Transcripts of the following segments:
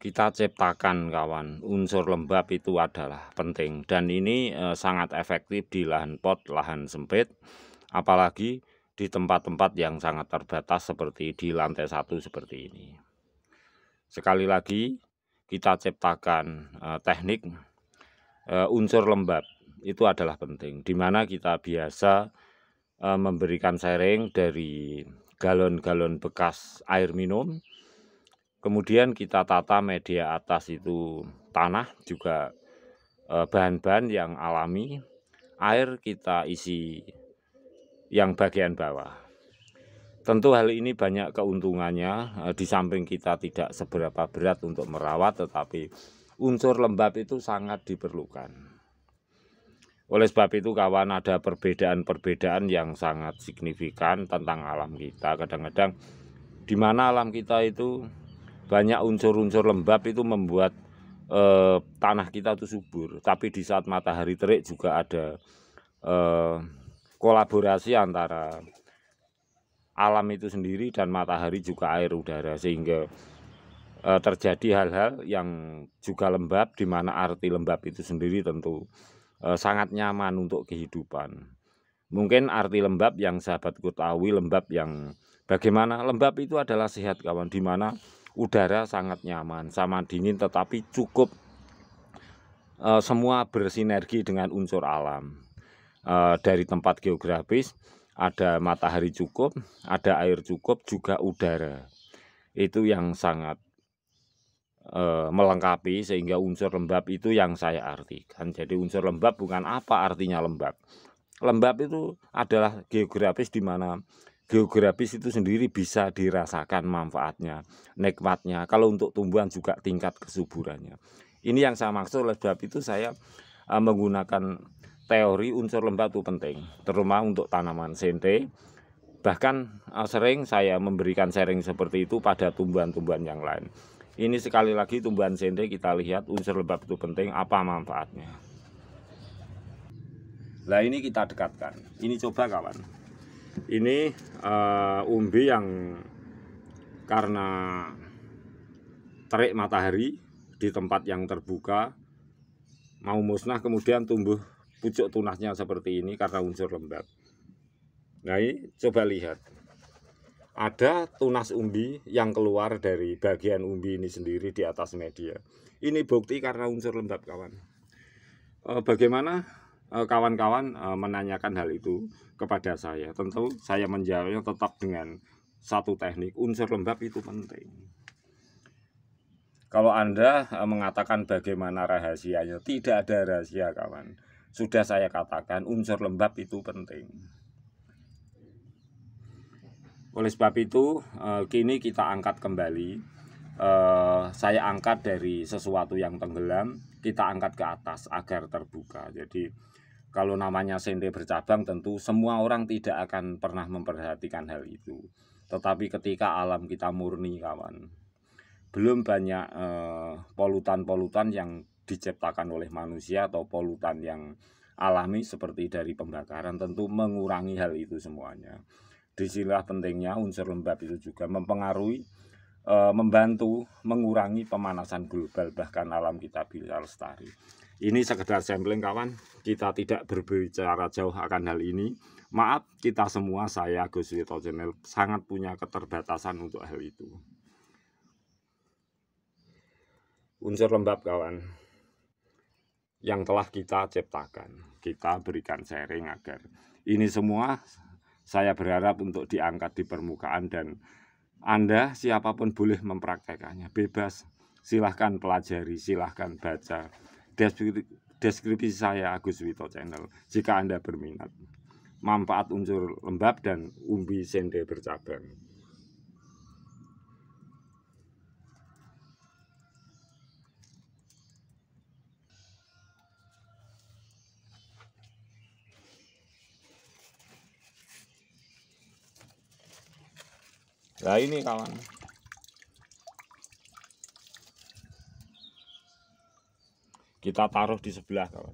Kita ciptakan kawan, unsur lembab itu adalah penting dan ini sangat efektif di lahan pot, lahan sempit, apalagi di tempat-tempat yang sangat terbatas seperti di lantai 1 seperti ini. Sekali lagi kita ciptakan teknik unsur lembab itu adalah penting, di mana kita biasa memberikan sharing dari galon-galon bekas air minum. Kemudian kita tata media atas itu tanah, juga bahan-bahan yang alami, air kita isi yang bagian bawah. Tentu hal ini banyak keuntungannya, di samping kita tidak seberapa berat untuk merawat, tetapi unsur lembab itu sangat diperlukan. Oleh sebab itu kawan, ada perbedaan-perbedaan yang sangat signifikan tentang alam kita. Kadang-kadang di mana alam kita itu banyak unsur-unsur lembab itu membuat tanah kita itu subur. Tapi di saat matahari terik juga ada kolaborasi antara alam itu sendiri dan matahari juga air udara, sehingga terjadi hal-hal yang juga lembab, di mana arti lembab itu sendiri tentu sangat nyaman untuk kehidupan. Mungkin arti lembab yang sahabatku tahu, lembab yang bagaimana? Lembab itu adalah sehat kawan, di mana udara sangat nyaman, sama dingin, tetapi cukup semua bersinergi dengan unsur alam. Dari tempat geografis ada matahari cukup, ada air cukup, juga udara. Itu yang sangat melengkapi, sehingga unsur lembab itu yang saya artikan. Jadi unsur lembab bukan apa artinya lembab. Lembab itu adalah geografis, di mana geografis itu sendiri bisa dirasakan manfaatnya, nikmatnya. Kalau untuk tumbuhan juga tingkat kesuburannya. Ini yang saya maksud. Oleh sebab itu saya menggunakan teori unsur lembab itu penting, terutama untuk tanaman sente. Bahkan sering saya memberikan sharing seperti itu pada tumbuhan-tumbuhan yang lain. Ini sekali lagi tumbuhan sente, kita lihat unsur lembab itu penting, apa manfaatnya. Nah ini kita dekatkan, ini coba kawan, ini umbi yang karena terik matahari di tempat yang terbuka mau musnah, kemudian tumbuh pucuk tunasnya seperti ini karena unsur lembab. Nah ini coba lihat, ada tunas umbi yang keluar dari bagian umbi ini sendiri di atas media. Ini bukti karena unsur lembab kawan. Bagaimana kawan-kawan menanyakan hal itu kepada saya? Tentu saya menjawabnya tetap dengan satu teknik, unsur lembab itu penting. Kalau Anda mengatakan bagaimana rahasianya, tidak ada rahasia kawan. Sudah saya katakan unsur lembab itu penting. Oleh sebab itu kini kita angkat kembali. Saya angkat dari sesuatu yang tenggelam, kita angkat ke atas agar terbuka. Jadi kalau namanya sente bercabang, tentu semua orang tidak akan pernah memperhatikan hal itu. Tetapi ketika alam kita murni kawan, belum banyak polutan-polutan yang diciptakan oleh manusia atau polutan yang alami seperti dari pembakaran, tentu mengurangi hal itu semuanya. Disinilah pentingnya unsur lembab itu juga mempengaruhi, membantu mengurangi pemanasan global, bahkan alam kita bisa lestari. Ini sekedar sampling kawan, kita tidak berbicara jauh akan hal ini. Maaf, kita semua, saya Gus Wito Channel, sangat punya keterbatasan untuk hal itu. Unsur lembab kawan yang telah kita ciptakan, kita berikan sharing agar ini semua saya berharap untuk diangkat di permukaan, dan Anda siapapun boleh mempraktekannya, bebas. Silahkan pelajari, silahkan baca deskripsi saya Agus Wito Channel jika Anda berminat. Manfaat unsur lembab dan umbi sente bercabang. Nah ini kawan, kita taruh di sebelah kawan.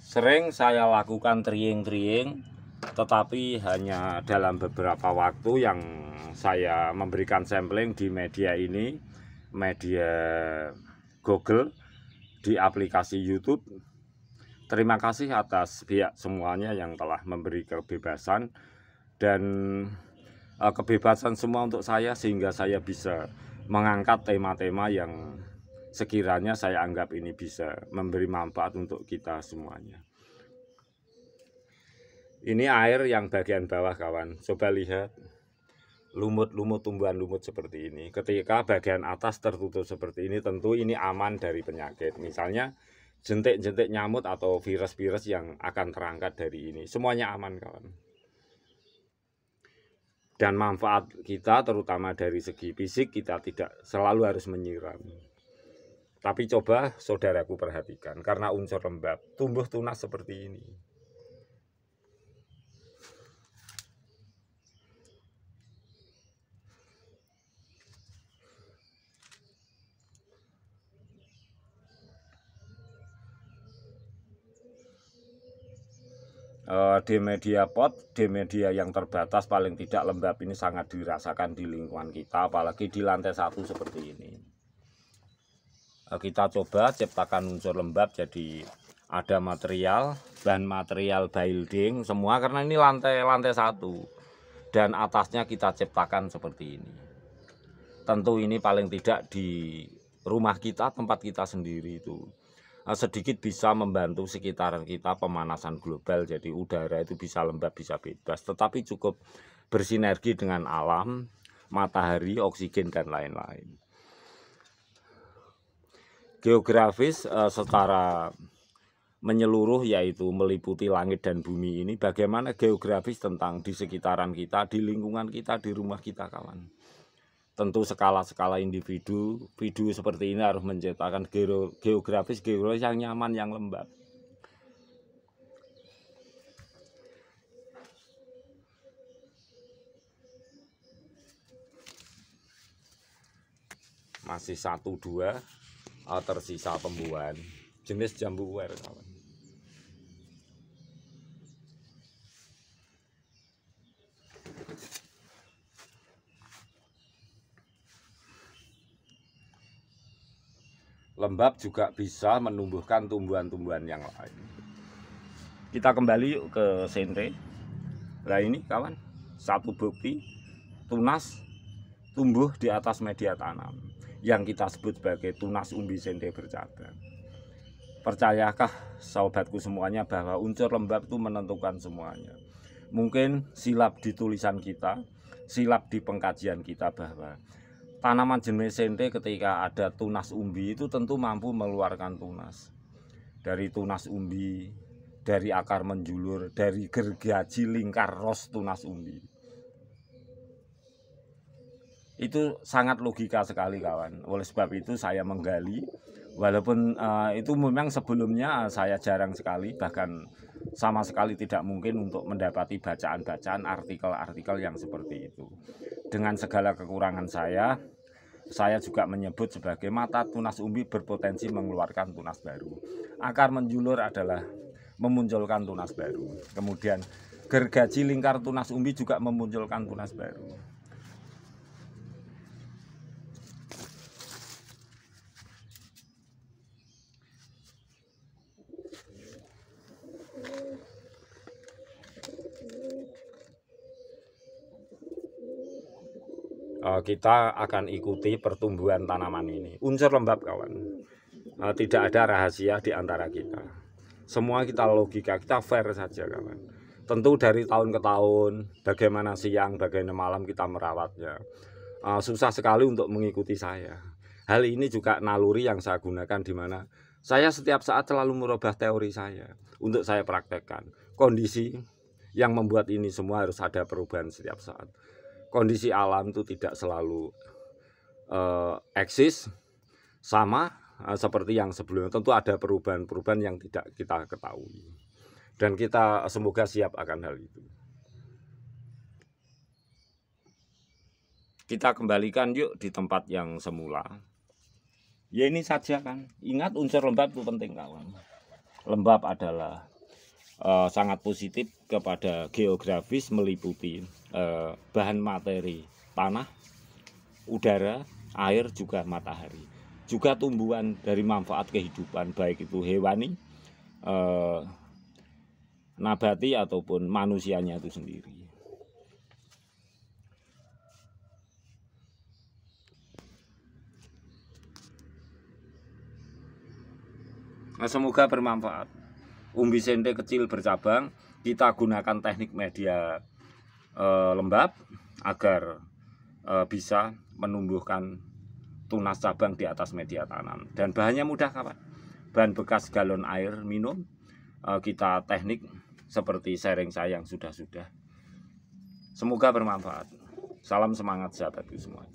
Sering saya lakukan trieng-trieng, tetapi hanya dalam beberapa waktu yang saya memberikan sampling di media ini, media Google, di aplikasi YouTube. Terima kasih atas pihak semuanya yang telah memberi kebebasan dan kebebasan semua untuk saya, sehingga saya bisa mengangkat tema-tema yang sekiranya saya anggap ini bisa memberi manfaat untuk kita semuanya. Ini air yang bagian bawah, kawan. Coba lihat lumut-lumut, tumbuhan lumut seperti ini. Ketika bagian atas tertutup seperti ini, tentu ini aman dari penyakit. Misalnya jentik-jentik nyamuk atau virus-virus yang akan terangkat dari ini. Semuanya aman, kawan. Dan manfaat kita terutama dari segi fisik, kita tidak selalu harus menyiram. Tapi coba saudaraku perhatikan, karena unsur lembab tumbuh tunas seperti ini. Di media pot, di media yang terbatas, paling tidak lembab ini sangat dirasakan di lingkungan kita, apalagi di lantai 1 seperti ini. Kita coba ciptakan unsur lembab, jadi ada material, bahan material building semua, karena ini lantai 1 dan atasnya kita ciptakan seperti ini. Tentu ini paling tidak di rumah kita, tempat kita sendiri itu sedikit bisa membantu sekitaran kita, pemanasan global, jadi udara itu bisa lembab, bisa bebas, tetapi cukup bersinergi dengan alam, matahari, oksigen, dan lain-lain. Geografis secara menyeluruh, yaitu meliputi langit dan bumi ini, bagaimana geografis tentang di sekitaran kita, di lingkungan kita, di rumah kita, kawan. Tentu skala-skala individu seperti ini harus menciptakan geografis yang nyaman, yang lembab. Masih 1-2 tersisa pembuahan jenis jambu uwer, kawan. Lembab juga bisa menumbuhkan tumbuhan-tumbuhan yang lain. Kita kembali yuk ke sentre. Nah ini, kawan, satu bukti tunas tumbuh di atas media tanam yang kita sebut sebagai tunas umbi sentre bercabang. Percayakah sahabatku semuanya bahwa unsur lembab itu menentukan semuanya. Mungkin silap di tulisan kita, silap di pengkajian kita, bahwa tanaman jenis sente ketika ada tunas umbi itu tentu mampu mengeluarkan tunas. Dari tunas umbi, dari akar menjulur, dari gergaji lingkar ros tunas umbi. Itu sangat logika sekali, kawan. Oleh sebab itu saya menggali, walaupun itu memang sebelumnya saya jarang sekali, bahkan sama sekali tidak mungkin untuk mendapati bacaan-bacaan artikel-artikel yang seperti itu. Dengan segala kekurangan saya juga menyebut sebagai mata tunas umbi berpotensi mengeluarkan tunas baru. Akar menjulur adalah memunculkan tunas baru. Kemudian gergaji lingkar tunas umbi juga memunculkan tunas baru. Kita akan ikuti pertumbuhan tanaman ini. Unsur lembab, kawan. Tidak ada rahasia di antara kita. Semua kita logika, kita fair saja, kawan. Tentu dari tahun ke tahun, bagaimana siang, bagaimana malam kita merawatnya. Susah sekali untuk mengikuti saya. Hal ini juga naluri yang saya gunakan, di mana saya setiap saat selalu merubah teori saya untuk saya praktekkan. Kondisi yang membuat ini semua harus ada perubahan setiap saat. Kondisi alam itu tidak selalu eksis sama seperti yang sebelumnya. Tentu ada perubahan-perubahan yang tidak kita ketahui, dan kita semoga siap akan hal itu. Kita kembalikan yuk di tempat yang semula. Ya ini saja, kan. Ingat, unsur lembab itu penting, kawan. Lembab adalah sangat positif kepada geografis meliputi bahan materi tanah, udara, air, juga matahari. Juga tumbuhan dari manfaat kehidupan baik itu hewani, nabati ataupun manusianya itu sendiri. Nah, semoga bermanfaat. Umbi sente kecil bercabang, kita gunakan teknik media lembab agar bisa menumbuhkan tunas cabang di atas media tanam. Dan bahannya mudah kawan. Bahan bekas galon air minum, kita teknik seperti sharing saya yang sudah-sudah. Semoga bermanfaat. Salam semangat sahabatku semua.